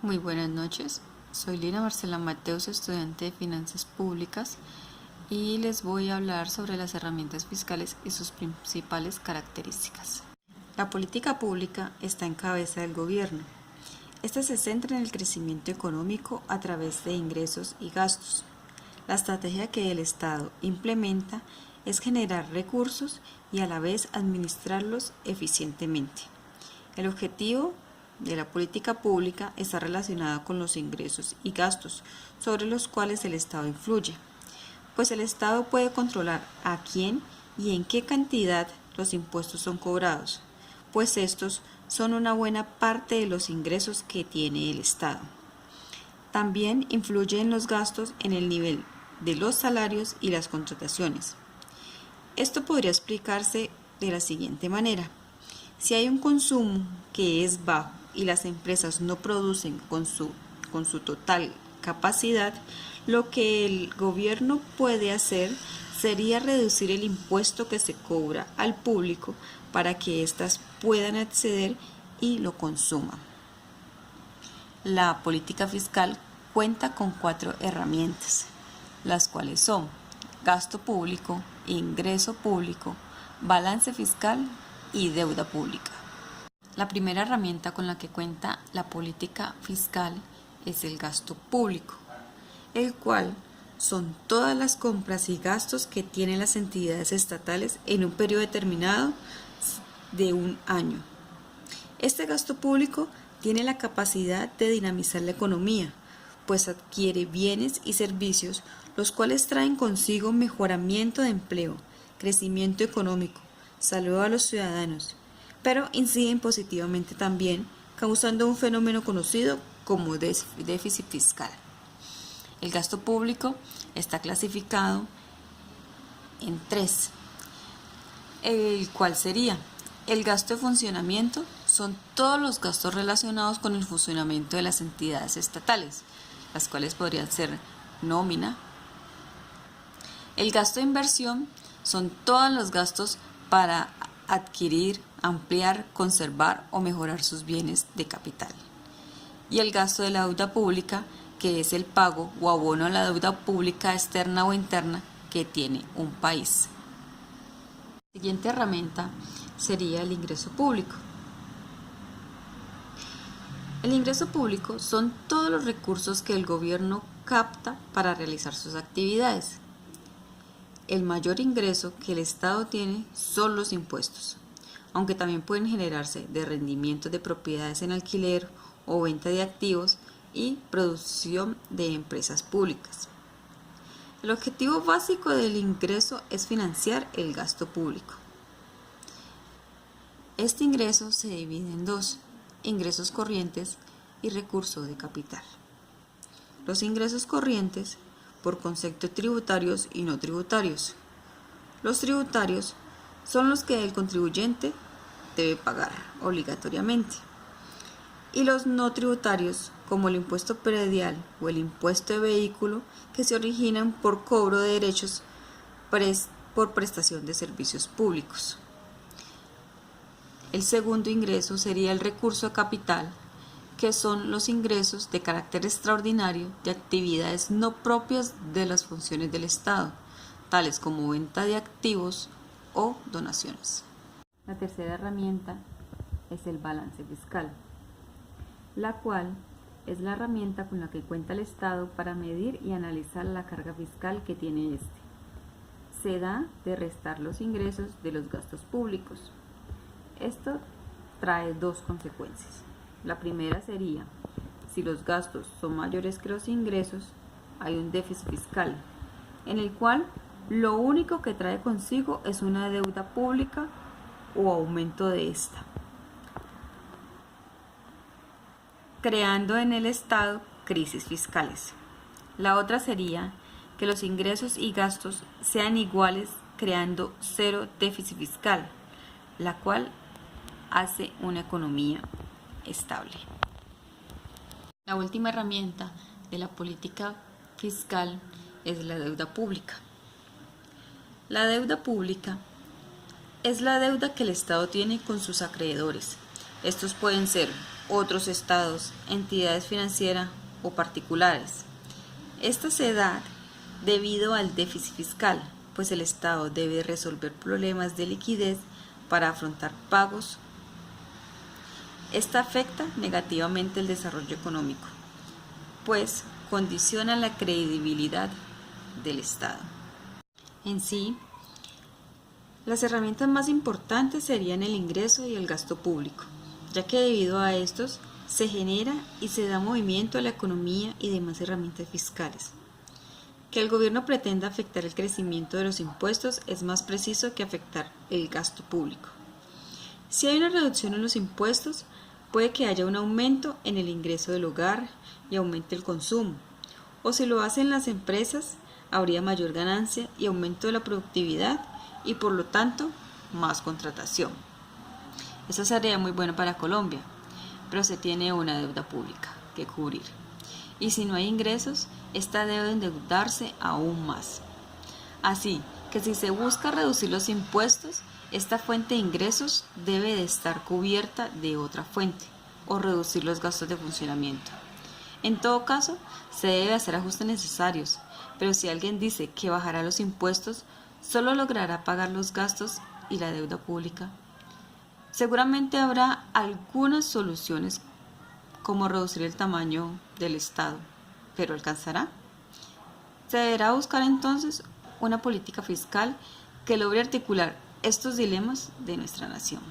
Muy buenas noches, soy Lina Marcela Mateus, estudiante de Finanzas Públicas, y les voy a hablar sobre las herramientas fiscales y sus principales características. La política pública está en cabeza del gobierno. Esta se centra en el crecimiento económico a través de ingresos y gastos. La estrategia que el Estado implementa es generar recursos y a la vez administrarlos eficientemente. El objetivo de la política pública está relacionado con los ingresos y gastos sobre los cuales el Estado influye, pues el Estado puede controlar a quién y en qué cantidad los impuestos son cobrados, pues estos son una buena parte de los ingresos que tiene el Estado. También influye en los gastos en el nivel de los salarios y las contrataciones. Esto podría explicarse de la siguiente manera. Si hay un consumo que es bajo y las empresas no producen con su total capacidad, lo que el gobierno puede hacer sería reducir el impuesto que se cobra al público para que éstas puedan acceder y lo consuman. La política fiscal cuenta con 4 herramientas, las cuales son gasto público, ingreso público, balance fiscal y deuda pública. La primera herramienta con la que cuenta la política fiscal es el gasto público, el cual son todas las compras y gastos que tienen las entidades estatales en un periodo determinado de un año. Este gasto público tiene la capacidad de dinamizar la economía, pues adquiere bienes y servicios los cuales traen consigo mejoramiento de empleo, crecimiento económico, salud a los ciudadanos, pero inciden positivamente también, causando un fenómeno conocido como déficit fiscal. El gasto público está clasificado en 3, el cual sería el gasto de funcionamiento, son todos los gastos relacionados con el funcionamiento de las entidades estatales, las cuales podrían ser nómina. El gasto de inversión son todos los gastos para adquirir, ampliar, conservar o mejorar sus bienes de capital. Y el gasto de la deuda pública, que es el pago o abono a la deuda pública externa o interna que tiene un país. La siguiente herramienta sería el ingreso público. El ingreso público son todos los recursos que el gobierno capta para realizar sus actividades. El mayor ingreso que el Estado tiene son los impuestos, aunque también pueden generarse de rendimientos de propiedades en alquiler o venta de activos y producción de empresas públicas. El objetivo básico del ingreso es financiar el gasto público. Este ingreso se divide en 2, ingresos corrientes y recurso de capital. Los ingresos corrientes por concepto tributarios y no tributarios. Los tributarios son los que el contribuyente debe pagar obligatoriamente, y los no tributarios, como el impuesto predial o el impuesto de vehículo, que se originan por cobro de derechos por prestación de servicios públicos. El segundo ingreso sería el recurso de capital, que son los ingresos de carácter extraordinario de actividades no propias de las funciones del Estado, tales como venta de activos o donaciones. La tercera herramienta es el balance fiscal, la cual es la herramienta con la que cuenta el Estado para medir y analizar la carga fiscal que tiene este. Se da de restar los ingresos de los gastos públicos. Esto trae 2 consecuencias. La primera sería, si los gastos son mayores que los ingresos, hay un déficit fiscal, en el cual lo único que trae consigo es una deuda pública o aumento de esta, creando en el Estado crisis fiscales. La otra sería que los ingresos y gastos sean iguales, creando 0 déficit fiscal, la cual hace una economía estable. La última herramienta de la política fiscal es la deuda pública. La deuda pública es la deuda que el Estado tiene con sus acreedores. Estos pueden ser otros estados, entidades financieras o particulares. Esta se da debido al déficit fiscal, pues el Estado debe resolver problemas de liquidez para afrontar pagos. Esta afecta negativamente el desarrollo económico, pues condiciona la credibilidad del Estado. En sí, las herramientas más importantes serían el ingreso y el gasto público, ya que debido a estos se genera y se da movimiento a la economía y demás herramientas fiscales. Que el gobierno pretenda afectar el crecimiento de los impuestos es más preciso que afectar el gasto público. Si hay una reducción en los impuestos, puede que haya un aumento en el ingreso del hogar y aumente el consumo, o si lo hacen las empresas, habría mayor ganancia y aumento de la productividad y por lo tanto más contratación. Eso sería muy bueno para Colombia, pero se tiene una deuda pública que cubrir. Y si no hay ingresos, esta debe endeudarse aún más. Así que si se busca reducir los impuestos, esta fuente de ingresos debe de estar cubierta de otra fuente o reducir los gastos de funcionamiento. En todo caso, se debe hacer ajustes necesarios, pero si alguien dice que bajará los impuestos, solo logrará pagar los gastos y la deuda pública. Seguramente habrá algunas soluciones como reducir el tamaño del Estado, pero ¿alcanzará? Se deberá buscar entonces una política fiscal que logre articular estos dilemas de nuestra nación.